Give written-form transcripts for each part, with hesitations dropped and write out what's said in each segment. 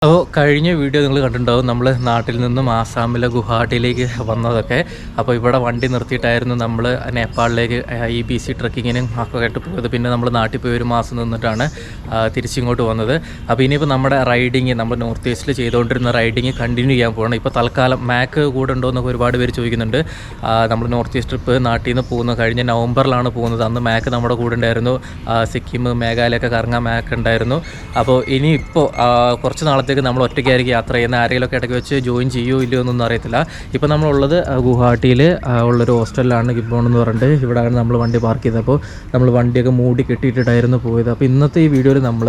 അപ്പോൾ കഴിഞ്ഞ വീഡിയോ നിങ്ങൾ കണ്ടിട്ടുണ്ടാവും, നമ്മൾ നാട്ടിൽ നിന്നും ആസാമിലെ ഗുവാഹട്ടിയിലേക്ക് വന്നതൊക്കെ. അപ്പോൾ ഇവിടെ വണ്ടി നിർത്തിയിട്ടായിരുന്നു നമ്മൾ നേപ്പാളിലേക്ക് ഈ BC ട്രക്കിങ്ങിനും ഒക്കെ ആയിട്ട് പോയത്. പിന്നെ നമ്മൾ നാട്ടിൽ പോയി ഒരു മാസം നിന്നിട്ടാണ് തിരിച്ചിങ്ങോട്ട് വന്നത്. അപ്പോൾ ഇനിയിപ്പോൾ നമ്മുടെ റൈഡിങ്, നമ്മൾ നോർത്ത് ഈസ്റ്റിൽ ചെയ്തുകൊണ്ടിരുന്ന റൈഡിങ് കണ്ടിന്യൂ ചെയ്യാൻ പോകണം. ഇപ്പോൾ തൽക്കാലം മാക്ക് കൂടെ ഉണ്ടോ എന്നൊക്കെ ഒരുപാട് പേര് ചോദിക്കുന്നുണ്ട്. നമ്മൾ നോർത്ത് ഈസ്റ്റ് ട്രിപ്പ് നാട്ടിൽ നിന്ന് പോകുന്നത് കഴിഞ്ഞ നവംബറിലാണ് പോകുന്നത്. അന്ന് മാക്ക് നമ്മുടെ കൂടെ ഉണ്ടായിരുന്നു. സിക്കിം, മേഘാലയൊക്കെ കറങ്ങാൻ മാക്ക് ഉണ്ടായിരുന്നു. അപ്പോൾ ഇനിയിപ്പോൾ കുറച്ച് നാളത്തെ നമ്മൾ ഒറ്റയ്ക്കായിരിക്കും യാത്ര ചെയ്യുന്ന. ആരെങ്കിലുമൊക്കെ ഇടയ്ക്ക് വെച്ച് ജോയിൻ ചെയ്യുമോ ഇല്ലയോ എന്നൊന്നും അറിയത്തില്ല. ഇപ്പോൾ നമ്മളുള്ളത് ഗുവാഹട്ടിയിൽ ഉള്ളൊരു ഹോസ്റ്റലിലാണ്, ഗിബോൺ എന്ന് പറഞ്ഞിട്ട്. ഇവിടെയാണ് നമ്മൾ വണ്ടി പാർക്ക് ചെയ്തപ്പോൾ നമ്മൾ വണ്ടിയൊക്കെ മൂടി കെട്ടിയിട്ടിട്ടായിരുന്നു പോയത്. അപ്പോൾ ഇന്നത്തെ ഈ വീഡിയോയിൽ നമ്മൾ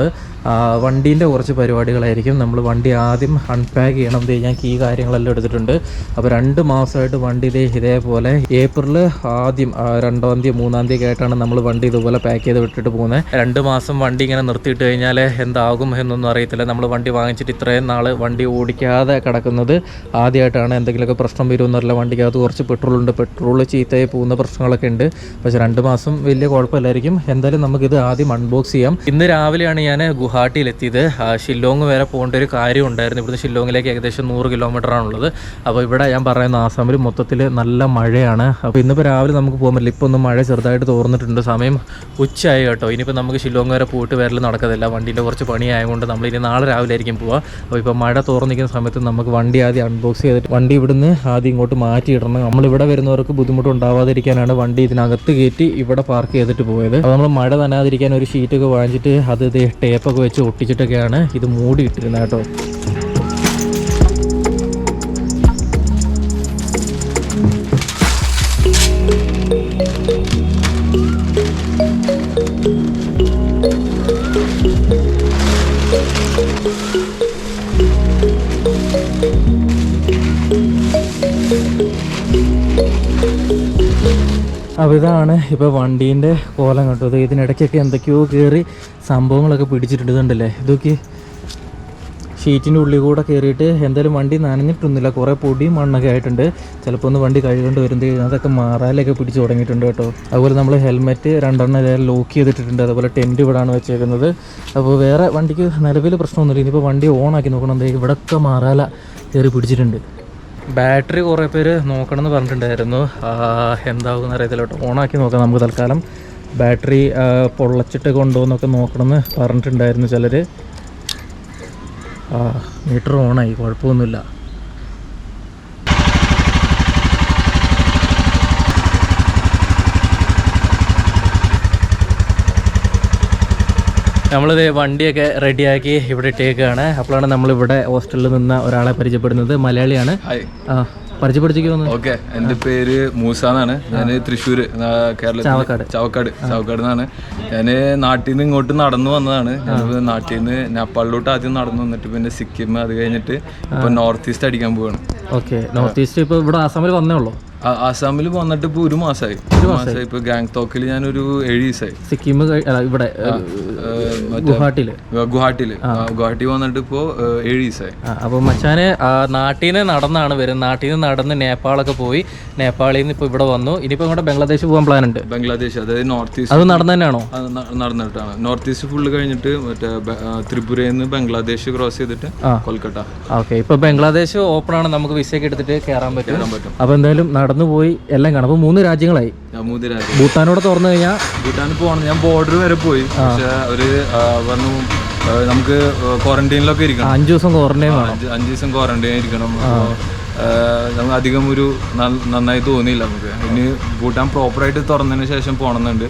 വണ്ടീൻ്റെ കുറച്ച് പരിപാടികളായിരിക്കും. നമ്മൾ വണ്ടി ആദ്യം അൺപാക്ക് ചെയ്യണം. ഞാൻ കീ കാര്യങ്ങളെല്ലാം എടുത്തിട്ടുണ്ട്. അപ്പോൾ 2 മാസമായിട്ട് വണ്ടി ഇതേപോലെ ഏപ്രിൽ ആദ്യം 2-ാം തീയതി 3-ാം തീയതി ആയിട്ടാണ് നമ്മൾ വണ്ടി ഇതുപോലെ പാക്ക് ചെയ്ത് വിട്ടിട്ട് പോകുന്നത്. 2 മാസം വണ്ടി ഇങ്ങനെ നിർത്തിയിട്ട് കഴിഞ്ഞാൽ എന്താകും എന്നൊന്നും അറിയത്തില്ല. നമ്മൾ വണ്ടി വാങ്ങിച്ചിട്ട് ഇത്രയും നാൾ വണ്ടി ഓടിക്കാതെ കിടക്കുന്നത് ആദ്യമായിട്ടാണ്. എന്തെങ്കിലുമൊക്കെ പ്രശ്നം വരുമെന്നറിയില്ല. വണ്ടിക്കകത്ത് കുറച്ച് പെട്രോൾ ചീത്തയായി പോകുന്ന പ്രശ്നങ്ങളൊക്കെ ഉണ്ട്. പക്ഷേ 2 മാസം വലിയ കുഴപ്പമില്ലായിരിക്കും. എന്തായാലും നമുക്കിത് ആദ്യം അൺബോക്സ് ചെയ്യാം. ഇന്ന് രാവിലെയാണ് ഞാൻ ഗുവാഹട്ടിയിലെത്തിയത്. ഷില്ലോങ് വരെ പോകേണ്ട ഒരു കാര്യം ഉണ്ടായിരുന്നു. ഇവിടുന്ന് ഷില്ലോങ്ങിലേക്ക് ഏകദേശം 100 കിലോമീറ്ററാണുള്ളത്. അപ്പോൾ ഇവിടെ ഞാൻ പറയുന്ന ആസാമിൽ മൊത്തത്തിൽ നല്ല മഴയാണ്. അപ്പോൾ ഇന്നിപ്പോൾ രാവിലെ നമുക്ക് പോകാൻ പറ്റില്ല. ഇപ്പോൾ ഒന്ന് മഴ ചെറുതായിട്ട് തോർന്നിട്ടുണ്ട്. സമയം ഉച്ചയായി കേട്ടോ. ഇനിയിപ്പോൾ നമുക്ക് ഷില്ലോങ് വരെ പോയിട്ട് വരൽ നടക്കത്തില്ല. വണ്ടീൻ്റെ കുറച്ച് പണിയായതുകൊണ്ട് നമ്മളിനി നാളെ രാവിലെ ആയിരിക്കും പോവുക. അപ്പോൾ ഇപ്പോൾ മഴ തോർന്നിരിക്കുന്ന സമയത്ത് നമുക്ക് വണ്ടി ആദ്യം അൺബോക്സ് ചെയ്തിട്ട് വണ്ടി ഇവിടുന്ന് ആദ്യം ഇങ്ങോട്ട് മാറ്റിയിടണം. നമ്മളിവിടെ വരുന്നവർക്ക് ബുദ്ധിമുട്ടുണ്ടാവാതിരിക്കാനാണ് വണ്ടി ഇതിനകത്ത് കയറ്റി ഇവിടെ പാർക്ക് ചെയ്തിട്ട് പോയത്. അപ്പോൾ നമ്മൾ മഴ നനയാതിരിക്കാൻ ഒരു ഷീറ്റൊക്കെ വാങ്ങിച്ചിട്ട് അത് ടേപ്പൊക്കെ വെച്ച് ഒട്ടിച്ചിട്ടൊക്കെയാണ് ഇത് മൂടി ഇട്ടിരുന്നത് കേട്ടോ. അപ്പോൾ ഇതാണ് ഇപ്പോൾ വണ്ടീൻ്റെ കോലം കേട്ടോ. ഇതിനിടയ്ക്കൊക്കെ എന്തൊക്കെയോ കയറി സംഭവങ്ങളൊക്കെ പിടിച്ചിട്ടുണ്ട്. ഇതുണ്ടല്ലേ, ഇതൊക്കെ ഷീറ്റിൻ്റെ ഉള്ളിൽ കൂടെ കയറിയിട്ട് എന്തായാലും വണ്ടി നനഞ്ഞിട്ടൊന്നുമില്ല. കുറേ പൊടിയും മണ്ണൊക്കെ ആയിട്ടുണ്ട്. ചിലപ്പോൾ ഒന്ന് വണ്ടി കഴുകേണ്ടി വരുന്നത് അതൊക്കെ മാറാലൊക്കെ പിടിച്ച് തുടങ്ങിയിട്ടുണ്ട് കേട്ടോ. അതുപോലെ നമ്മൾ ഹെൽമെറ്റ് 2 എണ്ണം ലോക്ക് ചെയ്തിട്ടുണ്ട്. അതുപോലെ ടെൻറ്റ് ഇവിടെയാണ് വെച്ചേക്കുന്നത്. അപ്പോൾ വേറെ വണ്ടിക്ക് നിലവിൽ പ്രശ്നമൊന്നുമില്ല. ഇനിയിപ്പോൾ വണ്ടി ഓണാക്കി നോക്കണം. ഇവിടെയൊക്കെ മാറാല കയറി പിടിച്ചിട്ടുണ്ട്. ബാറ്ററി കുറേ പേര് നോക്കണമെന്ന് പറഞ്ഞിട്ടുണ്ടായിരുന്നു. എന്താകുമെന്ന് അറിയത്തില്ല കേട്ടോ. ഓണാക്കി നോക്കാം നമുക്ക് തൽക്കാലം. ബാറ്ററി പൊള്ളച്ചിട്ട് കൊണ്ടുപോകുന്നൊക്കെ നോക്കണമെന്ന് പറഞ്ഞിട്ടുണ്ടായിരുന്നു ചിലർ. മീറ്റർ ഓണായി, കുഴപ്പമൊന്നുമില്ല. നമ്മളിത് വണ്ടിയൊക്കെ റെഡിയാക്കി ഇവിടെ ഇട്ടേക്കാണ്. അപ്പോഴാണ് നമ്മളിവിടെ ഹോസ്റ്റലിൽ നിന്ന് ഒരാളെ പരിചയപ്പെടുന്നത്. മലയാളിയാണ്. പരിചയപ്പെടുത്തിക്കുന്നു. ഓക്കെ, എൻ്റെ പേര് മൂസ എന്നാണ്. ഞാൻ തൃശ്ശൂർ, കേരളത്തിൽ ചാവക്കാട് നിന്നാണ്. ഞാൻ നാട്ടിൽ നിന്ന് ഇങ്ങോട്ട് നടന്നു വന്നതാണ്. നാട്ടിൽ നിന്ന് നേപ്പാളിലോട്ട് ആദ്യം നടന്നു വന്നിട്ട് പിന്നെ സിക്കിം, അത് കഴിഞ്ഞിട്ട് ഇപ്പൊ നോർത്ത് ഈസ്റ്റ് അടിക്കാൻ പോവാണ്. ഓക്കെ, നോർത്ത് ഈസ്റ്റ് ഇപ്പൊ ഇവിടെ ആസാമിൽ വന്നേ ഉള്ളൂ. ആസാമിൽ വന്നിട്ട് ഇപ്പോൾ 1 മാസമായി. ഇപ്പൊ ഗാങ്ടോക്കിൽ ഞാനൊരു 7 ദിവസമായി. സിക്കിം ഇവിടെ ഗുവാഹട്ടി വന്നിട്ട് ഇപ്പോൾ 7 ദിവസമായി. അപ്പൊ മച്ചാന് നാട്ടിൽ നിന്ന് നടന്നാണ് വരുന്നത്. നാട്ടിൽ നിന്ന് നടന്ന് നേപ്പാളൊക്കെ പോയി, നേപ്പാളിൽ നിന്ന് ഇപ്പൊ ഇവിടെ വന്നു. ഇനിയിപ്പോ ഇങ്ങോട്ട് ബംഗ്ലാദേശ് പോകാൻ പ്ലാൻ ഉണ്ട്. ബംഗ്ലാദേശ്, അതായത് നോർത്ത് ഈസ്റ്റ്. അത് നടന്നു തന്നെയാണോ? നടന്നിട്ടാണ്. നോർത്ത് ഈസ്റ്റ് ഫുള്ള് കഴിഞ്ഞിട്ട് മറ്റേ ത്രിപുരയിൽ നിന്ന് ബംഗ്ലാദേശ് ക്രോസ് ചെയ്തിട്ട് കൊൽക്കട്ട. ഓക്കെ, ഇപ്പൊ ബംഗ്ലാദേശ് ഓപ്പൺ ആണ്. നമുക്ക് വിസയൊക്കെ എടുത്തിട്ട് കയറാൻ പറ്റും. അപ്പൊ എന്തായാലും നടന്നു പോയി എല്ലാം കാണാം. അപ്പൊ 3 രാജ്യങ്ങളായി. ഭൂട്ടാനോടെ തുറന്നു കഴിഞ്ഞാൽ ഭൂട്ടാനിൽ പോകണം. ഞാൻ ബോർഡർ വരെ പോയി. പക്ഷെ അവര് പറഞ്ഞു നമുക്ക് ക്വാറന്റൈനിലൊക്കെ ഇരിക്കണം. 5 ദിവസം ക്വാറന്റൈൻ വേണം. 5 ദിവസം ക്വാറന്റൈൻ ഇരിക്കണം. നമുക്ക് അധികം ഒരു നന്നായി തോന്നിയില്ല നമുക്ക്. ഇനി ഭൂട്ടാൻ പ്രോപ്പറായിട്ട് തുറന്നതിന് ശേഷം പോകണമെന്നുണ്ട്.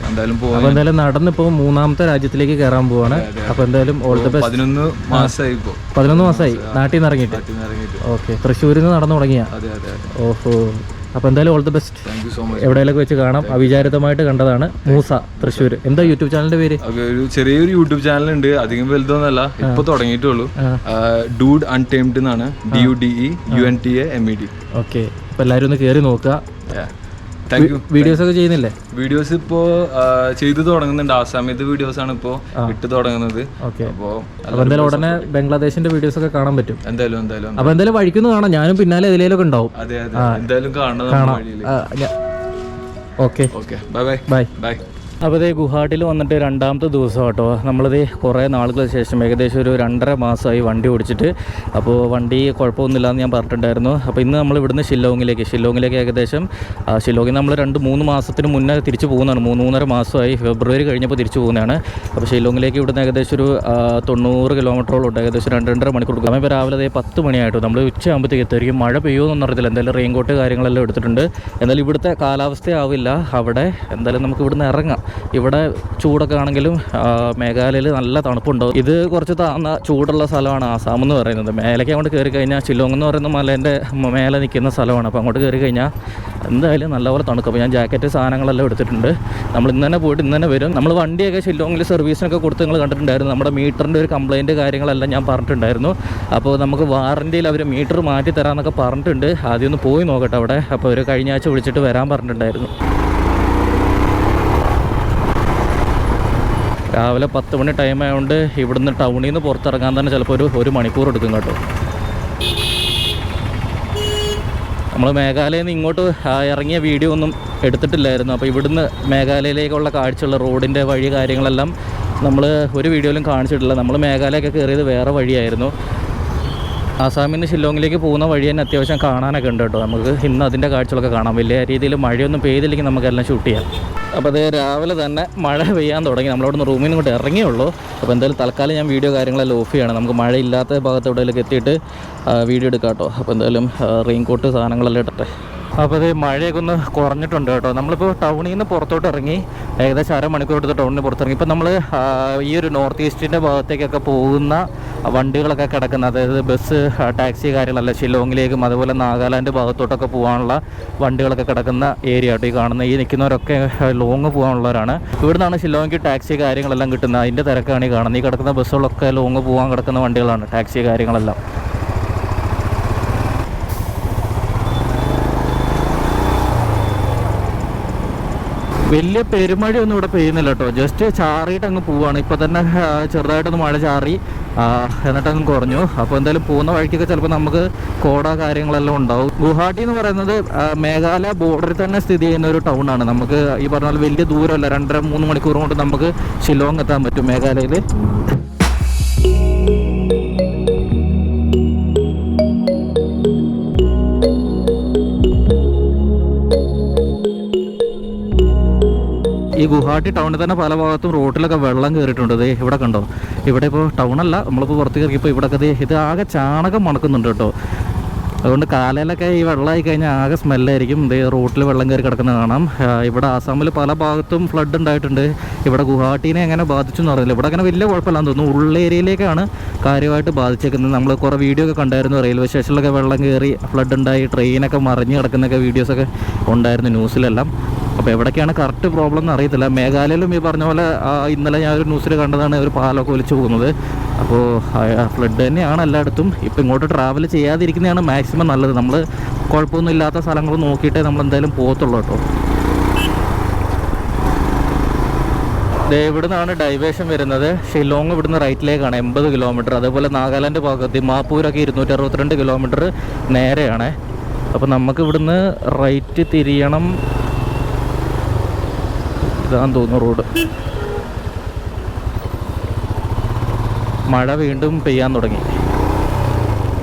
എന്തായാലും പോകും. എന്തായാലും നടന്നിപ്പോ 3ാമത്തെ രാജ്യത്തിലേക്ക് കയറാൻ പോവാണ്. അപ്പൊ എന്തായാലും 11 മാസമായി. 11 മാസമായി നാട്ടിൽ നിന്ന് ഇറങ്ങിയിട്ട്. ഓക്കെ, തൃശ്ശൂരിൽ നിന്ന് നടന്നു തുടങ്ങിയ. ഓഹോ, അപ്പോൾ എന്തായാലും ഓൾ ദി ബെസ്റ്റ്. എവിടെയെങ്കിലും വെച്ച് കാണാം. അവിചാരിതമായിട്ട് കണ്ടതാണ്. മൂസ, തൃശ്ശൂർ. എന്താ യൂട്യൂബ് ചാനലിന്റെ പേര്? ഒരു ചെറിയൊരു യൂട്യൂബ് ചാനൽ ഉണ്ട്. അധികം വലുതൊന്നല്ല, ഇപ്പൊ തുടങ്ങിയിട്ടുള്ളൂ. ഡൂഡ് അൺടേംഡ് എന്നാണ്. DUDEUNTAMED. ഓക്കെ, അപ്പൊ എല്ലാവരും ഒന്ന് കയറി നോക്കുക. വീഡിയോസ് ഒക്കെ ചെയ്യുന്നില്ലേ? വീഡിയോസ് ഇപ്പോ ചെയ്തു തുടങ്ങുന്നുണ്ട്. ആസാമിന്റെ വീഡിയോസ് ആണ് ഇപ്പോ ഇട്ട് തുടങ്ങുന്നത്. അപ്പൊ എന്തായാലും ഉടനെ ബംഗ്ലാദേശിന്റെ വീഡിയോസ് ഒക്കെ കാണാൻ പറ്റും. എന്തായാലും അപ്പൊ എന്തായാലും വഴിക്കൊന്ന് കാണാം. ഞാനും പിന്നാലെ ഇതിലൊക്കെ ഉണ്ടാവും. അതെ, എന്തായാലും കാണാം. Okay, bye. അപ്പോൾ ഇത് ഗുവാഹട്ടിയിൽ വന്നിട്ട് രണ്ടാമത്തെ ദിവസം കേട്ടോ. നമ്മളിത് കുറേ നാളുകൾക്ക് ശേഷം ഏകദേശം ഒരു 2.5 മാസമായി വണ്ടി ഓടിച്ചിട്ട്. അപ്പോൾ വണ്ടി കുഴപ്പമൊന്നുമില്ല എന്ന് ഞാൻ പറഞ്ഞിട്ടുണ്ടായിരുന്നു. അപ്പോൾ ഇന്ന് നമ്മൾ ഇവിടുന്ന് ഷില്ലോങ്ങിലേക്ക് ഏകദേശം ഷില്ലോങ്ങിൽ നമ്മൾ 2-3 മാസത്തിന് മുന്നേ തിരിച്ച് പോകുന്നതാണ്. 3-3.5 മാസമായി. ഫെബ്രുവരി കഴിഞ്ഞപ്പോൾ തിരിച്ച് പോകുന്നതാണ്. അപ്പോൾ ഷില്ലോങ്ങിലേക്ക് ഇവിടുന്ന് ഏകദേശം ഒരു 90 കിലോമീറ്ററോളം ഉണ്ട്. ഏകദേശം 2-2.5 മണിക്കൂർ കൊടുക്കും. അപ്പോൾ രാവിലെ 10 മണിയായിട്ടോ. നമ്മൾ ഉച്ചയാകുമ്പോഴത്തേക്ക് എത്തുമായിരിക്കും. മഴ പെയ്യുമെന്നൊന്നും അറിയത്തില്ല. എന്തായാലും റെയിൻകോട്ട് കാര്യങ്ങളെല്ലാം എടുത്തിട്ടുണ്ട്. എന്തായാലും ഇവിടുത്തെ കാലാവസ്ഥയാവില്ല അവിടെ. എന്തായാലും നമുക്ക് ഇവിടുന്ന് ഇറങ്ങാം. ഇവിടെ ചൂടൊക്കെ ആണെങ്കിലും മേഘാലയയിൽ നല്ല തണുപ്പുണ്ടാവും. ഇത് കുറച്ച് ചൂടുള്ള സ്ഥലമാണ് ആസാം എന്ന് പറയുന്നത്. മേലേക്ക് അങ്ങോട്ട് കയറി കഴിഞ്ഞാൽ ഷില്ലോങ് എന്ന് പറയുന്ന മലേൻ്റെ മേലെ നിൽക്കുന്ന സ്ഥലമാണ്. അപ്പോൾ അങ്ങോട്ട് കയറി കഴിഞ്ഞാൽ എന്തായാലും നല്ലപോലെ തണുക്കും. അപ്പോൾ ഞാൻ ജാക്കറ്റ് സാധനങ്ങളെല്ലാം എടുത്തിട്ടുണ്ട്. നമ്മൾ ഇന്ന് തന്നെ പോയിട്ട് ഇന്ന് തന്നെ വരും. നമ്മൾ വണ്ടിയൊക്കെ ഷില്ലോങ്ങിൽ സർവീസിനൊക്കെ കൊടുത്ത് നിങ്ങൾ കണ്ടിട്ടുണ്ടായിരുന്നു. നമ്മുടെ മീറ്ററിൻ്റെ ഒരു കംപ്ലയിൻറ്റ് കാര്യങ്ങളെല്ലാം ഞാൻ പറഞ്ഞിട്ടുണ്ടായിരുന്നു. അപ്പോൾ നമുക്ക് വാറൻറ്റിയിൽ അവർ മീറ്റർ മാറ്റി തരാമെന്നൊക്കെ പറഞ്ഞിട്ടുണ്ട്. ആദ്യം ഒന്ന് പോയി നോക്കട്ടെ അവിടെ. അപ്പോൾ അവർ കഴിഞ്ഞ ആഴ്ച വിളിച്ചിട്ട് വരാൻ പറഞ്ഞിട്ടുണ്ടായിരുന്നു. രാവിലെ 10 മണി ടൈം ആയതുകൊണ്ട് ഇവിടുന്ന് ടൗണിൽ നിന്ന് പുറത്തിറങ്ങാൻ തന്നെ ചിലപ്പോൾ ഒരു മണിക്കൂർ എടുക്കും കേട്ടോ. നമ്മൾ മേഘാലയയിൽ നിന്ന് ഇങ്ങോട്ട് ഇറങ്ങിയ വീഡിയോ ഒന്നും എടുത്തിട്ടില്ലായിരുന്നു. അപ്പോൾ ഇവിടുന്ന് മേഘാലയയിലേക്കുള്ള കാഴ്ചയുള്ള റോഡിൻ്റെ വഴി കാര്യങ്ങളെല്ലാം നമ്മൾ ഒരു വീഡിയോയിലും കാണിച്ചിട്ടില്ല. നമ്മൾ മേഘാലയൊക്കെ കയറിയത് വേറെ വഴിയായിരുന്നു. ആസാമിൽ നിന്ന് ഷില്ലോങ്ങിലേക്ക് പോകുന്ന വഴി തന്നെ അത്യാവശ്യം കാണാനൊക്കെ ഉണ്ട് കേട്ടോ. നമുക്ക് ഇന്ന് അതിൻ്റെ കാഴ്ചകളൊക്കെ കാണാം. വലിയ രീതിയിൽ മഴയൊന്നും പെയ്തില്ലെങ്കിൽ നമുക്കെല്ലാം ഷൂട്ട് ചെയ്യാം. അപ്പോൾ അത് രാവിലെ തന്നെ മഴ പെയ്യാൻ തുടങ്ങി. നമ്മളവിടുന്ന് റൂമിൽ നിന്ന് ഇങ്ങോട്ട് ഇറങ്ങിയുള്ളൂ. അപ്പോൾ എന്തായാലും തൽക്കാലം ഞാൻ വീഡിയോ കാര്യങ്ങളെല്ലാം ഓഫ് ചെയ്യണം. നമുക്ക് മഴയില്ലാത്ത ഭാഗത്ത് എവിടെയെങ്കിലും എത്തിയിട്ട് വീഡിയോ എടുക്കാം കേട്ടോ. അപ്പോൾ എന്തായാലും റെയിൻകോട്ട് സാധനങ്ങളെല്ലാം ഇട്ടട്ടെ. അപ്പോൾ അത് മഴയൊക്കെ ഒന്ന് കുറഞ്ഞിട്ടുണ്ട് കേട്ടോ. നമ്മളിപ്പോൾ ടൗണിൽ നിന്ന് പുറത്തോട്ട് ഇറങ്ങി ഏകദേശം 1/2 മണിക്കൂർ എടുത്ത് ടൗണിൽ നിന്ന് പുറത്തിറങ്ങി. ഇപ്പോൾ നമ്മൾ ഈ ഒരു നോർത്ത് ഈസ്റ്റിൻ്റെ ഭാഗത്തേക്കൊക്കെ പോകുന്ന വണ്ടികളൊക്കെ കിടക്കുന്ന, അതായത് ബസ് ടാക്സി കാര്യങ്ങളല്ല, ഷില്ലോങ്ങിലേക്കും അതുപോലെ നാഗാലാൻഡ് ഭാഗത്തോട്ടൊക്കെ പോകാനുള്ള വണ്ടികളൊക്കെ കിടക്കുന്ന ഏരിയ കേട്ടോ. ഈ കാണുന്ന ഈ നിൽക്കുന്നവരൊക്കെ ലോങ് പോകാനുള്ളവരാണ്. ഇവിടെ നിന്നാണ് ഷില്ലോങ്ങിക്ക് ടാക്സി കാര്യങ്ങളെല്ലാം കിട്ടുന്നത്. അതിൻ്റെ തിരക്കാണ് ഈ കാണുന്നത്. ഈ കിടക്കുന്ന ബസ്സുകളൊക്കെ ലോങ് പോകാൻ കിടക്കുന്ന വണ്ടികളാണ്, ടാക്സി കാര്യങ്ങളെല്ലാം. വലിയ പെരുമഴയൊന്നും ഇവിടെ പെയ്യുന്നില്ല കേട്ടോ. ജസ്റ്റ് ചാറിയിട്ട് അങ്ങ് പോവാണ്. ഇപ്പോൾ തന്നെ ചെറുതായിട്ടൊന്ന് മഴ ചാറി എന്നിട്ടങ്ങ് കുറഞ്ഞു. അപ്പോൾ എന്തായാലും പോകുന്ന വഴിക്കൊക്കെ ചിലപ്പോൾ നമുക്ക് കോട കാര്യങ്ങളെല്ലാം ഉണ്ടാവും. ഗുവാഹട്ടി എന്ന് പറയുന്നത് മേഘാലയ ബോർഡറിൽ തന്നെ സ്ഥിതി ചെയ്യുന്ന ഒരു ടൗണാണ്. നമുക്ക് ഈ പറഞ്ഞാൽ വലിയ ദൂരമല്ല. 2.5-3 മണിക്കൂർ കൊണ്ട് നമുക്ക് ഷില്ലോങ് എത്താൻ പറ്റും മേഘാലയയിൽ. ഈ ഗുവാഹട്ടി ടൗണിൽ തന്നെ പല ഭാഗത്തും റോട്ടിലൊക്കെ വെള്ളം കയറിയിട്ടുണ്ട്. ഇവിടെ കണ്ടോ, ഇവിടെ ഇപ്പോൾ ടൗണല്ല, നമ്മളിപ്പോൾ പുറത്ത് കയറിയപ്പോൾ ഇവിടെയൊക്കെ ഇത് ആകെ ചാണകം മണക്കുന്നുണ്ട് കേട്ടോ. അതുകൊണ്ട് കാലയിലൊക്കെ ഈ വെള്ളമായി കഴിഞ്ഞാൽ ആകെ സ്മെല്ലായിരിക്കും. ഇത് റോട്ടിൽ വെള്ളം കയറി കിടക്കുന്നത് കാണാം. ഇവിടെ ആസാമിൽ പല ഭാഗത്തും ഫ്ലഡ് ഉണ്ടായിട്ടുണ്ട്. ഇവിടെ ഗുവാഹട്ടീനെ എങ്ങനെ ബാധിച്ചു എന്ന് അറിയില്ല. ഇവിടെ അങ്ങനെ വലിയ കുഴപ്പമില്ലാന്ന് തോന്നുന്നു. ഉള്ള ഏരിയയിലേക്കാണ് കാര്യമായിട്ട് ബാധിച്ചേക്കുന്നത്. നമ്മൾ കുറേ വീഡിയോ ഒക്കെ കണ്ടായിരുന്നു. റെയിൽവേ സ്റ്റേഷനിലൊക്കെ വെള്ളം കയറി ഫ്ലഡ് ഉണ്ടായി, ട്രെയിനൊക്കെ മറിഞ്ഞ് കിടക്കുന്നൊക്കെ വീഡിയോസൊക്കെ ഉണ്ടായിരുന്നു ന്യൂസിലെല്ലാം. അപ്പോൾ എവിടേക്കാണ് കറക്റ്റ് പ്രോബ്ലം എന്ന് അറിയത്തില്ല. മേഘാലയയിലും ഈ പറഞ്ഞ പോലെ ഇന്നലെ ഞാൻ ഒരു ന്യൂസിൽ കണ്ടതാണ് ഒരു പാലമൊക്കെ ഒലിച്ചു പോകുന്നത്. അപ്പോൾ ഫ്ലഡ് തന്നെയാണ് എല്ലായിടത്തും. ഇപ്പോൾ ഇങ്ങോട്ട് ട്രാവൽ ചെയ്യാതിരിക്കുന്നതാണ് മാക്സിമം നല്ലത്. നമ്മൾ കുഴപ്പമൊന്നും ഇല്ലാത്ത സ്ഥലങ്ങൾ നോക്കിയിട്ടേ നമ്മൾ എന്തായാലും പോകത്തുള്ളൂ കേട്ടോ. ഇവിടെ നിന്നാണ് ഡൈവേഷൻ വരുന്നത്. ഷില്ലോങ് ഇവിടുന്ന് റൈറ്റിലേക്കാണ് 80 കിലോമീറ്റർ. അതേപോലെ നാഗാലാൻഡ് ഭാഗത്ത് ദിമാപൂരൊക്കെ 262 കിലോമീറ്റർ നേരെയാണ്. അപ്പോൾ നമുക്ക് ഇവിടുന്ന് റൈറ്റ് തിരിയണം. ഇതാന്ന് തോന്നുന്നു റോഡ്. മഴ വീണ്ടും പെയ്യാൻ തുടങ്ങി.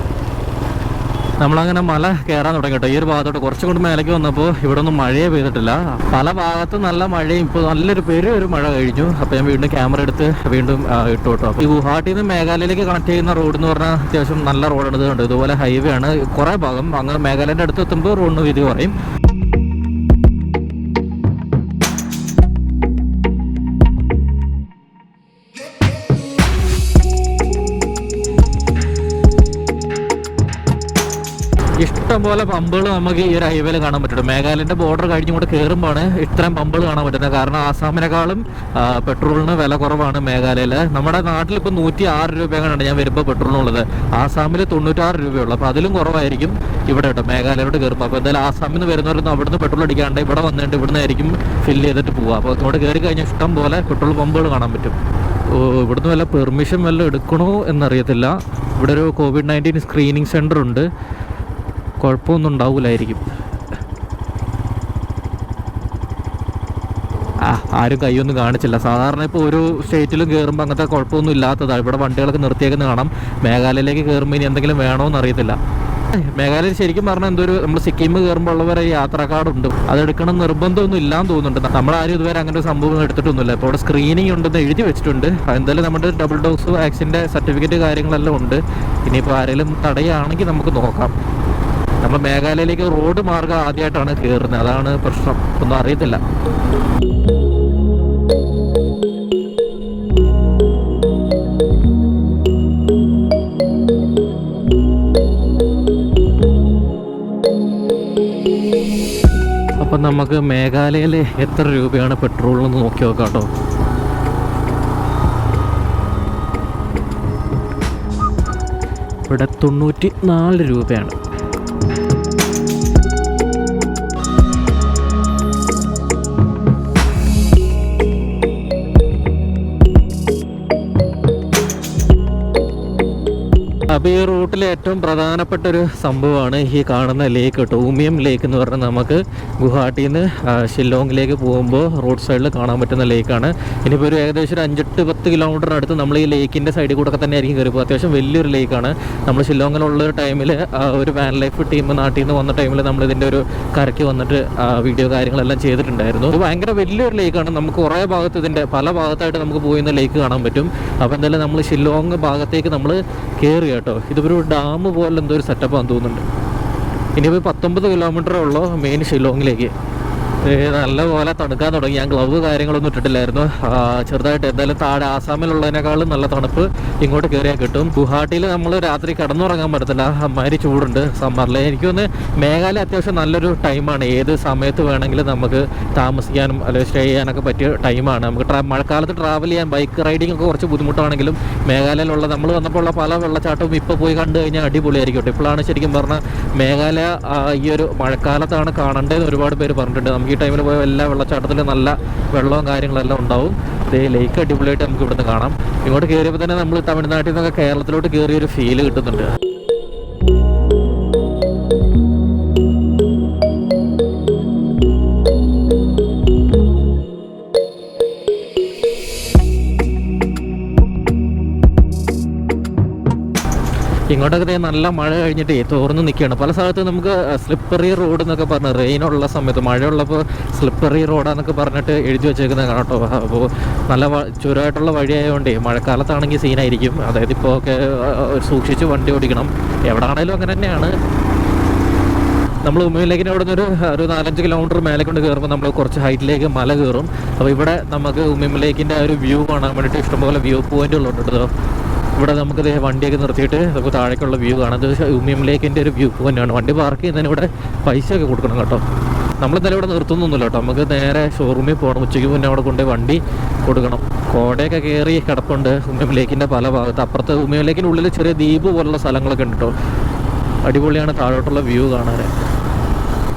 നമ്മളങ്ങനെ മല കയറാൻ തുടങ്ങി കേട്ടോ. ഈ ഒരു ഭാഗത്തോട്ട് കുറച്ചും കൂടി മേലേക്ക് വന്നപ്പോൾ ഇവിടെ ഒന്നും മഴയെ പെയ്തിട്ടില്ല. പല ഭാഗത്തും നല്ല മഴയും. ഇപ്പോൾ നല്ലൊരു ഒരു മഴ കഴിഞ്ഞു. അപ്പോൾ ഞാൻ വീണ്ടും ക്യാമറ എടുത്ത് വീണ്ടും ഇട്ടു കേട്ടോ. അപ്പോൾ ഈ ഗുവാഹട്ടിയിൽ നിന്ന് മേഘാലയയിലേക്ക് കണക്ട് ചെയ്യുന്ന റോഡ് എന്ന് പറഞ്ഞാൽ അത്യാവശ്യം നല്ല റോഡാണ്. ഇതുണ്ട്, ഇതുപോലെ ഹൈവേ ആണ്. കുറേ ഭാഗം അങ്ങനെ മേഘാലയൻ്റെ അടുത്ത് എത്തുമ്പോൾ റോഡിന് വീതി പറയും. ഇഷ്ടംപോലെ പമ്പുകൾ നമുക്ക് ഈ ഒരു ഹൈവേയിൽ കാണാൻ പറ്റും. മേഘാലയൻ്റെ ബോർഡർ കഴിഞ്ഞുകൊണ്ട് കയറുമ്പോൾ ഇത്രയും പമ്പുകൾ കാണാൻ പറ്റുന്നത്. കാരണം ആസാമിനെക്കാളും പെട്രോളിന് വില കുറവാണ് മേഘാലയയിൽ. നമ്മുടെ നാട്ടിൽ ഇപ്പോൾ 106 രൂപയാണ് ഞാൻ വരുമ്പോൾ പെട്രോളിനുള്ളത്. ആസാമിൽ 96 രൂപയുള്ളൂ. അപ്പോൾ അതിലും കുറവായിരിക്കും ഇവിടെ കേട്ടോ മേഘാലയയിലോട്ട് കയറുമ്പോൾ. അപ്പോൾ എന്തായാലും ആസാമിൽ നിന്ന് വരുന്നവരൊന്നും അവിടുന്ന് പെട്രോൾ അടിക്കാണ്ട് ഇവിടെ വന്നിട്ട് ഇവിടുന്ന് ആയിരിക്കും ഫില്ല് ചെയ്തിട്ട് പോവുക. അപ്പോൾ ഇങ്ങോട്ട് കയറി കഴിഞ്ഞാൽ ഇഷ്ടം പോലെ പെട്രോൾ പമ്പുകൾ കാണാൻ പറ്റും. ഇവിടുന്ന് വല്ല പെർമിഷൻ വല്ലതും എടുക്കണോ എന്നറിയത്തില്ല. ഇവിടെ ഒരു COVID-19 സ്ക്രീനിങ് സെൻ്റർ ഉണ്ട്. കുഴപ്പമൊന്നും ഉണ്ടാവില്ലായിരിക്കും. ആരും കൈയൊന്നും കാണിച്ചില്ല. സാധാരണ ഇപ്പോൾ ഒരു സ്റ്റേറ്റിലും കയറുമ്പോൾ അങ്ങനത്തെ കുഴപ്പമൊന്നും ഇല്ലാത്തതാണ്. ഇവിടെ വണ്ടികളൊക്കെ നിർത്തിയേക്കുന്ന കാണാം. മേഘാലയയിലേക്ക് കയറുമ്പോൾ ഇനി എന്തെങ്കിലും വേണമെന്ന് അറിയത്തില്ല. മേഘാലയയിൽ ശരിക്കും പറഞ്ഞാൽ എന്തൊരു നമ്മൾ സിക്കിം കയറുമ്പോൾ ഉള്ളവരെ യാത്രാ കാർഡുണ്ട്, അതെടുക്കണം നിർബന്ധമൊന്നും ഇല്ലാന്ന് തോന്നുന്നുണ്ട്. നമ്മളാരും ഇതുവരെ അങ്ങനെ ഒരു സംഭവം എടുത്തിട്ടൊന്നുമില്ല. ഇപ്പോൾ ഇവിടെ സ്ക്രീനിങ് ഉണ്ടെന്ന് എഴുതി വെച്ചിട്ടുണ്ട്. എന്തായാലും നമ്മുടെ ഡബിൾ ഡോസ് വാക്സിൻ്റെ സർട്ടിഫിക്കറ്റ് കാര്യങ്ങളെല്ലാം ഉണ്ട്. ഇനിയിപ്പോൾ ആരെങ്കിലും തടയുകയാണെങ്കിൽ നമുക്ക് നോക്കാം. നമ്മൾ മേഘാലയയിലേക്ക് റോഡ് മാർഗ്ഗം ആദ്യമായിട്ടാണ് കയറുന്നത്, അതാണ് പ്രശ്നം. ഒന്നും അറിയത്തില്ല. അപ്പം നമുക്ക് മേഘാലയയിൽ എത്ര രൂപയാണ് പെട്രോളിന് നോക്കി നോക്കാം കേട്ടോ. ഇവിടെ 94 രൂപയാണ്. അപ്പോൾ ഈ റൂട്ടിലെ ഏറ്റവും പ്രധാനപ്പെട്ട ഒരു സംഭവമാണ് ഈ കാണുന്ന ലേക്ക് കേട്ടോ. ഉമിയം ലേക്ക് എന്ന് പറഞ്ഞാൽ നമുക്ക് ഗുവാഹട്ടിയിൽ നിന്ന് ഷില്ലോങ്ങിലേക്ക് പോകുമ്പോൾ റോഡ് സൈഡിൽ കാണാൻ പറ്റുന്ന ലേക്കാണ്. ഇനിയിപ്പോൾ ഒരു ഏകദേശം ഒരു 5-10 കിലോമീറ്ററിനടുത്ത് നമ്മൾ ഈ ലേക്കിൻ്റെ സൈഡിൽ കൂടെ തന്നെ ആയിരിക്കും കയറിപ്പോൾ. അത്യാവശ്യം വലിയൊരു ലേക്കാണ്. നമ്മൾ ഷില്ലോങ്ങിലുള്ള ഒരു ടൈമിൽ ഒരു വാൻ ലൈഫ് ടീം നാട്ടിൽ നിന്ന് വന്ന ടൈമിൽ നമ്മളിതിൻ്റെ ഒരു കരയ്ക്ക് വന്നിട്ട് വീഡിയോ കാര്യങ്ങളെല്ലാം ചെയ്തിട്ടുണ്ടായിരുന്നു. ഇത് ഭയങ്കര വലിയൊരു ലേക്കാണ്. നമുക്ക് കുറേ ഭാഗത്ത് ഇതിൻ്റെ പല ഭാഗത്തായിട്ട് നമുക്ക് പോയിരുന്ന ലേക്ക് കാണാൻ പറ്റും. അപ്പോൾ എന്തായാലും നമ്മൾ ഷില്ലോങ് ഭാഗത്തേക്ക് നമ്മൾ കയറി കേട്ടോ. ഇതൊരു ഡാം പോലെ എന്തോ ഒരു സെറ്റപ്പാന്ന് തോന്നുന്നുണ്ട്. ഇനിയിപ്പോൾ 19 കിലോമീറ്ററേ ഉള്ളൂ മെയിൻ ഷില്ലോങ്ങിലേക്ക്. നല്ലപോലെ തണുക്കാൻ തുടങ്ങി. ഞാൻ ഗ്ലൗവ് കാര്യങ്ങളൊന്നും ഇട്ടിട്ടില്ലായിരുന്നു. ചെറുതായിട്ട് എന്തായാലും താഴെ ആസാമിലുള്ളതിനേക്കാളും നല്ല തണുപ്പ് ഇങ്ങോട്ട് കയറിയാൽ കിട്ടും. ഗുവാഹട്ടിയിൽ നമ്മൾ രാത്രി കിടന്നുറങ്ങാൻ പറ്റത്തില്ല, അമ്മാതിരി ചൂടുണ്ട് സമ്മറിൽ. എനിക്കൊന്ന് മേഘാലയ അത്യാവശ്യം നല്ലൊരു ടൈമാണ്. ഏത് സമയത്ത് വേണമെങ്കിലും നമുക്ക് താമസിക്കാനും അല്ലെങ്കിൽ സ്റ്റേ ചെയ്യാനൊക്കെ പറ്റിയ ടൈമാണ്. നമുക്ക് മഴക്കാലത്ത് ട്രാവൽ ചെയ്യാൻ ബൈക്ക് റൈഡിങ് ഒക്കെ കുറച്ച് ബുദ്ധിമുട്ടാണെങ്കിലും മേഘാലയയിലുള്ള നമ്മൾ വന്നപ്പോൾ ഉള്ള പല വെള്ളച്ചാട്ടവും ഇപ്പോൾ പോയി കണ്ടു കഴിഞ്ഞാൽ അടിപൊളിയായിരിക്കും കേട്ടോ. ഇപ്പോഴാണ് ശരിക്കും പറഞ്ഞാൽ മേഘാലയ ഈ ഒരു മഴക്കാലത്താണ് കാണേണ്ടതെന്ന് ഒരുപാട് പേര് പറഞ്ഞിട്ടുണ്ട്. നമുക്ക് ഈ ടൈമിൽ പോയ എല്ലാ വെള്ളച്ചാട്ടത്തിലും നല്ല വെള്ളവും കാര്യങ്ങളെല്ലാം ഉണ്ടാവും. ഇതേ ലേക്ക് അടിപൊളിയായിട്ട് നമുക്ക് ഇവിടുന്ന് കാണാം. ഇങ്ങോട്ട് കയറിയപ്പോൾ തന്നെ നമ്മൾ തമിഴ്നാട്ടിൽ നിന്നൊക്കെ കേരളത്തിലോട്ട് കയറിയൊരു ഫീല് കിട്ടുന്നുണ്ട്. ഇങ്ങോട്ടൊക്കെ നല്ല മഴ കഴിഞ്ഞിട്ട് തോർന്ന് നിൽക്കുകയാണ്. പല സ്ഥലത്തും നമുക്ക് സ്ലിപ്പറി റോഡ് എന്നൊക്കെ പറഞ്ഞ് റെയിനുള്ള സമയത്ത് മഴയുള്ളപ്പോൾ സ്ലിപ്പറി റോഡാന്നൊക്കെ പറഞ്ഞിട്ട് എഴുതി വെച്ചേക്കുന്നത് കാണട്ടോ. അപ്പോൾ നല്ല ചുരമായിട്ടുള്ള വഴിയായതുകൊണ്ട് മഴക്കാലത്താണെങ്കിൽ സീനായിരിക്കും. അതായത് ഇപ്പോൾ ഒക്കെ സൂക്ഷിച്ച് വണ്ടി ഓടിക്കണം. എവിടെ ആണെങ്കിലും അങ്ങനെ തന്നെയാണ്. നമ്മൾ ഉമിയംലേക്കിന് അവിടെ നിന്ന് ഒരു 4-5 കിലോമീറ്റർ മേലെ കൊണ്ട് കയറുമ്പോൾ നമ്മൾ കുറച്ച് ഹൈറ്റിലേക്ക് മല കയറും. അപ്പോൾ ഇവിടെ നമുക്ക് ഉമിയംലേക്കിൻ്റെ ആ ഒരു വ്യൂ കാണാൻ വേണ്ടിയിട്ട് ഇഷ്ടംപോലെ വ്യൂ പോയിന്റുകളുണ്ട് കേട്ടോ. ഇവിടെ നമുക്ക് വണ്ടിയൊക്കെ നിർത്തിയിട്ട് നമുക്ക് താഴേക്കുള്ള വ്യൂ കാണാം. ഇത് ഉമിയം ലേക്കിൻ്റെ ഒരു വ്യൂ പോയിൻ്റാണ്. വണ്ടി പാർക്ക് ചെയ്യുന്നതിന് ഇവിടെ പൈസയൊക്കെ കൊടുക്കണം കേട്ടോ. നമ്മളെന്തായാലും ഇവിടെ നിർത്തുന്നൊന്നുമില്ല കേട്ടോ. നമുക്ക് നേരെ ഷോറൂമിൽ പോകണം. ഉച്ചയ്ക്ക് മുന്നേ അവിടെ കൊണ്ടുപോയി വണ്ടി കൊടുക്കണം. കോടയൊക്കെ കയറി കിടപ്പുണ്ട് ഉമിയം ലേക്കിൻ്റെ പല ഭാഗത്ത്. അപ്പുറത്ത് ഉമിയം ലേക്കിൻ്റെ ഉള്ളിൽ ചെറിയ ദ്വീപ് പോലുള്ള സ്ഥലങ്ങളൊക്കെ ഉണ്ട് കേട്ടോ. അടിപൊളിയാണ് താഴോട്ടുള്ള വ്യൂ കാണാൻ.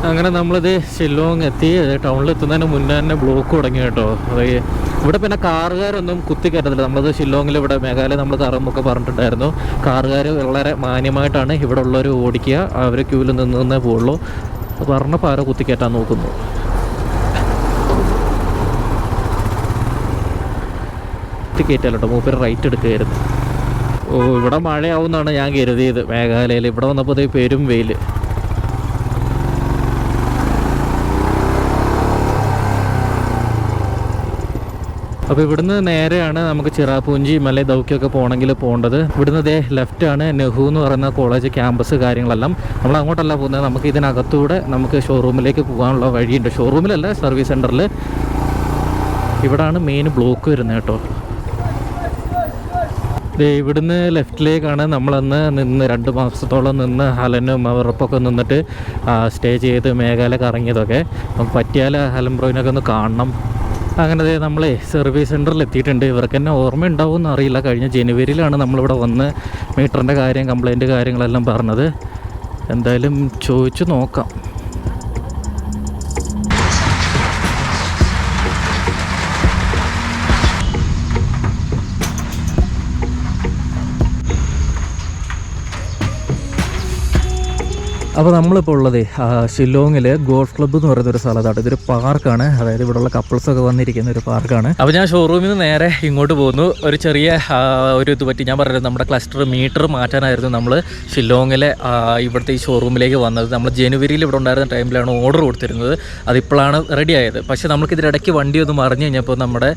അങ്ങനെ നമ്മളിത് ഷില്ലോങ് എത്തി. ടൗണിൽ എത്തുന്നതിന് മുന്നേ തന്നെ ബ്ലോക്ക് തുടങ്ങി കേട്ടോ. അതായത് ഇവിടെ പിന്നെ കാറുകാരൊന്നും കുത്തിക്കയറ്റത്തില്ല. നമ്മളത് ഷില്ലോങ്ങിൽ ഇവിടെ മേഘാലയ നമ്മൾ കയറുമ്പോൾ പറഞ്ഞിട്ടുണ്ടായിരുന്നു. കാറുകാർ വളരെ മാന്യമായിട്ടാണ് ഇവിടെ ഉള്ളവർ ഓടിക്കുക. അവർ ക്യൂവിൽ നിന്നേ പോവുള്ളൂ. പറഞ്ഞപ്പോൾ ആരോ കുത്തിക്കയറ്റാൻ നോക്കുന്നു. കുത്തിക്കയറ്റാലോ കേട്ടോ. മൂപ്പര് റൈറ്റ് എടുക്കുകയായിരുന്നു. ഇവിടെ മഴയാവുമെന്നാണ് ഞാൻ കരുതിയത്. മേഘാലയയിൽ ഇവിടെ വന്നപ്പോൾ പെരും വെയിൽ. അപ്പോൾ ഇവിടുന്ന് നേരെയാണ് നമുക്ക് ചിറാപൂഞ്ചി മല ദൗക്യൊക്കെ പോകണമെങ്കിൽ പോകേണ്ടത്. ഇവിടുന്ന് ഇതേ ലെഫ്റ്റാണ് നെഹു എന്ന് പറയുന്ന കോളേജ് ക്യാമ്പസ് കാര്യങ്ങളെല്ലാം. നമ്മൾ അങ്ങോട്ടല്ല പോകുന്നത്. നമുക്ക് ഇതിനകത്തൂടെ നമുക്ക് ഷോറൂമിലേക്ക് പോകാനുള്ള വഴിയുണ്ട്. ഷോറൂമിലല്ല, സർവീസ് സെൻറ്ററിൽ. ഇവിടാണ് മെയിൻ ബ്ലോക്ക് വരുന്നത് കേട്ടോ. ഇവിടുന്ന് ലെഫ്റ്റിലേക്കാണ് നമ്മളന്ന് നിന്ന് 2 മാസത്തോളം നിന്ന് ഹലനും അവരൊപ്പൊക്കെ നിന്നിട്ട് സ്റ്റേ ചെയ്ത് മേഘാലയ കറങ്ങിയതൊക്കെ. നമുക്ക് പറ്റിയാൽ ഹലംബ്രോയിനൊക്കെ ഒന്ന് കാണണം. അങ്ങനെ നമ്മളെ സർവീസ് സെൻറ്ററിൽ എത്തിയിട്ടുണ്ട്. ഇവർക്ക് തന്നെ ഓർമ്മ ഉണ്ടാവുമെന്ന് അറിയില്ല. കഴിഞ്ഞ ജനുവരിയിലാണ് നമ്മളിവിടെ വന്ന് മീറ്ററിൻ്റെ കാര്യം കംപ്ലൈൻറ്റ് കാര്യങ്ങളെല്ലാം പറഞ്ഞത്. എന്തായാലും ചോദിച്ചു നോക്കാം. അപ്പോൾ നമ്മളിപ്പോൾ ഉള്ളത് ഷില്ലോങ്ങിൽ ഗോൾഫ് ക്ലബ്ബ് എന്ന് പറയുന്ന ഒരു സ്ഥലത്താണ്. ഇതൊരു പാർക്കാണ്, അതായത് ഇവിടെയുള്ള കപ്പിൾസൊക്കെ വന്നിരിക്കുന്ന ഒരു പാർക്കാണ്. അപ്പോൾ ഞാൻ ഷോറൂമിൽ നിന്ന് നേരെ ഇങ്ങോട്ട് പോകുന്നു. ഒരു ചെറിയ ഒരു ഇത് പറ്റി ഞാൻ പറഞ്ഞത് നമ്മുടെ ക്ലസ്റ്റർ മീറ്റർ മാറ്റാനായിരുന്നു നമ്മൾ ഷില്ലോങ്ങിലെ ഇവിടുത്തെ ഈ ഷോറൂമിലേക്ക് വന്നത്. നമ്മൾ ജനുവരിയിൽ ഇവിടെ ഉണ്ടായിരുന്ന ടൈമിലാണ് ഓർഡർ കൊടുത്തിരുന്നത്. അതിപ്പോഴാണ് റെഡി ആയത്. പക്ഷേ നമുക്കിതിനിടയ്ക്ക് വണ്ടി ഒന്ന് മറിഞ്ഞ് കഴിഞ്ഞപ്പോൾ നമ്മുടെ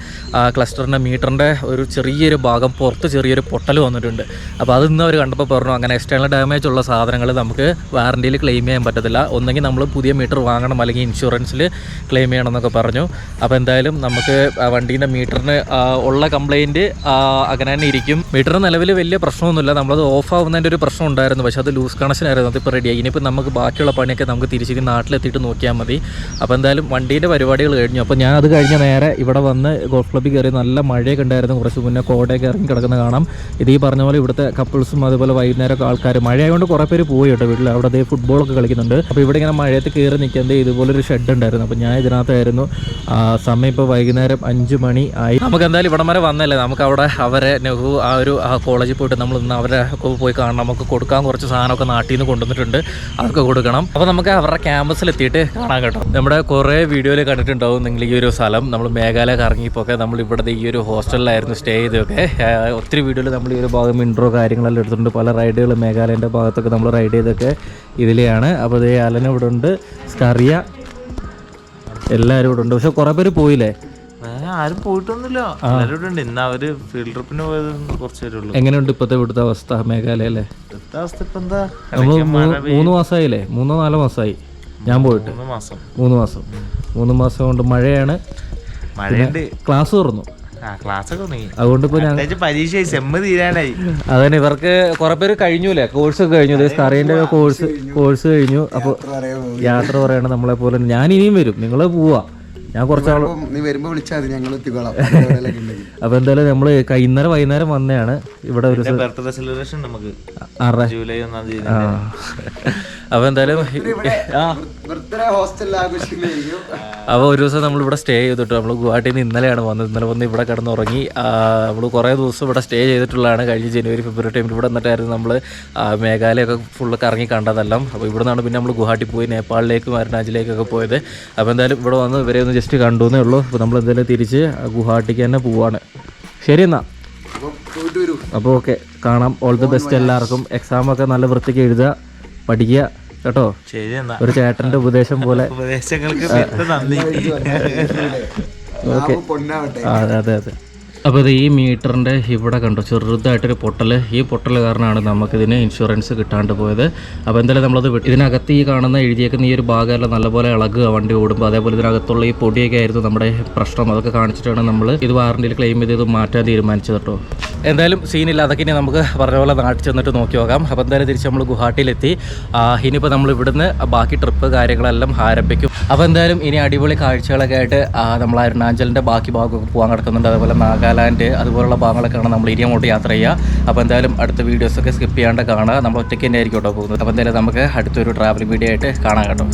ക്ലസ്റ്ററിൻ്റെ മീറ്ററിൻ്റെ ഒരു ചെറിയൊരു ഭാഗം പുറത്ത് ചെറിയൊരു പൊട്ടൽ വന്നിട്ടുണ്ട്. അപ്പോൾ അത് ഇന്ന് അവർ കണ്ടപ്പോൾ പറഞ്ഞു അങ്ങനെ എക്സ്റ്റേണൽ ഡാമേജ് ഉള്ള സാധനങ്ങൾ നമുക്ക് വാറണ്ടി ക്ലെയിം ചെയ്യാൻ പറ്റത്തില്ല, ഒന്നെങ്കിൽ നമ്മൾ പുതിയ മീറ്റർ വാങ്ങണം അല്ലെങ്കിൽ ഇൻഷുറൻസിൽ ക്ലെയിം ചെയ്യണം എന്നൊക്കെ പറഞ്ഞു. അപ്പോൾ എന്തായാലും നമുക്ക് വണ്ടീൻ്റെ മീറ്ററിന് ഉള്ള കംപ്ലയിൻറ്റ് അങ്ങനെ തന്നെ ഇരിക്കും. മീറ്ററിന് നിലവിൽ വലിയ പ്രശ്നമൊന്നുമില്ല, നമ്മളത് ഓഫ് ആവുന്നതിൻ്റെ ഒരു പ്രശ്നം ഉണ്ടായിരുന്നു, പക്ഷേ അത് ലൂസ് കണക്ഷൻ ആയിരുന്നു. അതിപ്പോൾ റെഡിയായി. ഇനിയിപ്പോൾ നമുക്ക് ബാക്കിയുള്ള പണിയൊക്കെ നമുക്ക് തിരിച്ചിട്ട് നാട്ടിലെത്തിയിട്ട് നോക്കിയാൽ മതി. അപ്പോൾ എന്തായാലും വണ്ടീൻ്റെ പരിപാടികൾ കഴിഞ്ഞു. അപ്പോൾ ഞാൻ അത് കഴിഞ്ഞ് നേരെ ഇവിടെ വന്ന് ഗോൾഫ് ക്ലബ്ബിൽ കയറി. നല്ല മഴയൊക്കെ ഉണ്ടായിരുന്നു, കുറച്ച് മുന്നേ കോടയൊക്കെ ഇറങ്ങി കിടക്കുന്ന കാണാം. ഇത് ഈ പറഞ്ഞ പോലെ ഇവിടുത്തെ കപ്പിൾസും അതുപോലെ വൈകുന്നേരമൊക്കെ ആൾക്കാർ മഴയായതുകൊണ്ട് കുറേ പേര് പോയി കേട്ടോ വീട്ടിൽ. അവിടെ ഫുട്ബോളൊക്കെ കളിക്കുന്നുണ്ട്. അപ്പോൾ ഇവിടെ ഇങ്ങനെ മഴയത്ത് കയറി നിൽക്കുന്നത് ഇതുപോലൊരു ഷെഡ് ഉണ്ടായിരുന്നു. അപ്പോൾ ഞാൻ ഇതിനകത്തായിരുന്നു. സമയം ഇപ്പോൾ വൈകുന്നേരം 5 മണി ആയി. നമുക്ക് എന്തായാലും ഇവിടം വരെ വന്നല്ലേ, നമുക്ക് അവിടെ അവരെ നെഹ്റു കോളേജിൽ പോയിട്ട് നമ്മൾ ഇന്ന് അവരെ പോയി കാണണം. നമുക്ക് കൊടുക്കാൻ കുറച്ച് സാധനമൊക്കെ നാട്ടിൽ നിന്ന് കൊണ്ടുവന്നിട്ടുണ്ട്, അതൊക്കെ കൊടുക്കണം. അപ്പോൾ നമുക്ക് അവരുടെ ക്യാമ്പസിലെത്തിയിട്ട് കാണാൻ കേട്ടോ. നമ്മുടെ കുറേ വീഡിയോയിൽ കണ്ടിട്ടുണ്ടാവും നിങ്ങൾ ഈ ഒരു സ്ഥലം. നമ്മൾ മേഘാലയ കറങ്ങിയപ്പോഴൊക്കെ നമ്മൾ ഇവിടുത്തെ ഈ ഒരു ഹോസ്റ്റലിലായിരുന്നു സ്റ്റേ ചെയ്തൊക്കെ. ഒത്തിരി വീഡിയോയിൽ നമ്മൾ ഈ ഒരു ഭാഗം ഇൻട്രോ കാര്യങ്ങളെല്ലാം എടുത്തിട്ടുണ്ട്. പല റൈഡുകൾ മേഘാലയൻ്റെ ഭാഗത്തൊക്കെ നമ്മൾ റൈഡ് ചെയ്തൊക്കെ ഇതിലെയാണ്. അപ്പോൾ ഇതേ അലൻ ഇവിടെ ഉണ്ട്, സ്കറിയ എല്ലാവരും ഇവിടെ ഉണ്ട്. പക്ഷെ കുറേ പേര് പോയില്ലേ? ആരും പോയിട്ടൊന്നുമില്ല, ഇന്ന് അവര് ഫീൽഡ് ട്രിപ്പിന് പോയത് കുറച്ച് പേരുള്ളൂ. എങ്ങനെയുണ്ട് ഇപ്പോഴത്തെ ഇവിടുത്തെ അവസ്ഥ മേഘാലയല്ലേ? ഇപ്പോഴത്തെ അവസ്ഥ ഇപ്പൊ എന്താ, നമ്മൾ 3 മാസമായില്ലേ, 3-4 മാസമായി ഞാൻ പോയിട്ട്. 3 മാസം കൊണ്ട് മഴയാണ്. മഴയുണ്ട്, ക്ലാസ് തുറന്നു, അതുകൊണ്ട് പരീക്ഷ സെമ്മ് തീരാനായി. അതന്നെ ഇവർക്ക് കുറെ പേര് കഴിഞ്ഞൂലേ, കോഴ്സ് ഒക്കെ കഴിഞ്ഞു. സ്കറിയന്റെ കോഴ്സ് കഴിഞ്ഞു. അപ്പോൾ യാത്ര പറയണം നമ്മളെ പോലെ. ഞാൻ ഇനിയും വരും, നിങ്ങൾ പോവാ, ഞാൻ കുറച്ചാൾ അപ്പൊ എന്തായാലും നമ്മള് ഇന്നലെ വൈകുന്നേരം വന്നതാണ്. ഇവിടെ ഒരു ജൂലൈ 1 തീയതി. അപ്പൊ എന്തായാലും അപ്പോൾ ഒരു ദിവസം നമ്മളിവിടെ സ്റ്റേ ചെയ്തിട്ട് നമ്മൾ ഗുവാഹട്ടിയിൽ നിന്ന് ഇന്നലെയാണ് വന്നത്. ഇന്നലെ വന്ന് ഇവിടെ കിടന്നുറങ്ങി. നമ്മൾ കുറേ ദിവസം ഇവിടെ സ്റ്റേ ചെയ്തിട്ടുള്ളതാണ്. കഴിഞ്ഞ ജനുവരി ഫെബ്രുവരി ടൈമിൽ ഇവിടെ നിന്നിട്ടായിരുന്നു നമ്മൾ മേഘാലയൊക്കെ ഫുള്ള് കറങ്ങി കണ്ടതെല്ലാം. അപ്പോൾ ഇവിടെ നിന്നാണ് പിന്നെ നമ്മൾ ഗുവാഹട്ടി പോയി നേപ്പാളിലേക്കും അരുണാചലിലേക്കൊക്കെ പോയത്. അപ്പോൾ എന്തായാലും ഇവിടെ വന്ന് ഇവരെ ഒന്ന് ജസ്റ്റ് കണ്ടു എന്നേ ഉള്ളൂ. അപ്പോൾ നമ്മൾ എന്തായാലും തിരിച്ച് ഗുവാഹട്ടിക്ക് തന്നെ പോവാണ്. ശരി എന്നാ, അപ്പോൾ ഓക്കെ, കാണാം. ഓൾ ദി ബെസ്റ്റ് എല്ലാവർക്കും. എക്സാമൊക്കെ നല്ല വൃത്തിക്ക് എഴുതുക, പഠിക്കുക കേട്ടോ. ഒരു ചേട്ടന്റെ ഉപദേശം പോലെ. ഓക്കെ, അതെ അതെ. അപ്പോൾ ഇത് ഈ മീറ്ററിൻ്റെ ഇവിടെ കണ്ടോ ചെറുതായിട്ടൊരു പൊട്ടൽ. ഈ പൊട്ടൽ കാരണമാണ് നമുക്കിതിന് ഇൻഷുറൻസ് കിട്ടാണ്ട് പോയത്. അപ്പോൾ എന്തായാലും നമ്മളത് ഇതിനകത്ത് ഈ കാണുന്ന എഴുതിയേക്കുന്ന ഈ ഒരു ഭാഗമെല്ലാം നല്ലപോലെ ഇളകുക വണ്ടി ഓടുമ്പോൾ. അതേപോലെ ഇതിനകത്തുള്ള ഈ പൊടിയൊക്കെ ആയിരുന്നു നമ്മുടെ പ്രശ്നം. അതൊക്കെ കാണിച്ചിട്ടാണ് നമ്മൾ ഇത് വാറണ്ടിയിൽ ക്ലെയിം ചെയ്ത് ഇത് മാറ്റാൻ തീരുമാനിച്ചത് കേട്ടോ. എന്തായാലും സീനില്ല, അതൊക്കെ ഇനി നമുക്ക് പറഞ്ഞ പോലെ നാട്ടിൽ ചെന്നിട്ട് നോക്കി നോക്കാം. അപ്പോൾ എന്തായാലും തിരിച്ച് നമ്മൾ ഗുവാഹട്ടിയിലെത്തി. ഇനിയിപ്പോൾ നമ്മൾ ഇവിടുന്ന് ബാക്കി ട്രിപ്പ് കാര്യങ്ങളെല്ലാം ആരംഭിക്കും. അപ്പോൾ എന്തായാലും ഇനി അടിപൊളി കാഴ്ചകളൊക്കെ ആയിട്ട് നമ്മൾ അരുണാചലിൻ്റെ ബാക്കി ഭാഗമൊക്കെ പോകാൻ കിടക്കുന്നുണ്ട്. അതുപോലെ നാഗാലാൻഡ് അതുപോലുള്ള ഭാഗങ്ങളൊക്കെയാണ് നമ്മൾ ഇനി അങ്ങോട്ട് യാത്ര ചെയ്യുക. അപ്പോൾ എന്തായാലും അടുത്ത വീഡിയോസൊക്കെ സ്കിപ്പ് ചെയ്യാണ്ട് കാണുക. നമ്മൾ ഒറ്റയ്ക്ക് തന്നെ ആയിരിക്കും കേട്ടോ പോകുന്നത്. അപ്പോൾ എന്തായാലും നമുക്ക് അടുത്തൊരു ട്രാവലിംഗ് വീഡിയോ ആയിട്ട് കാണാം കേട്ടോ.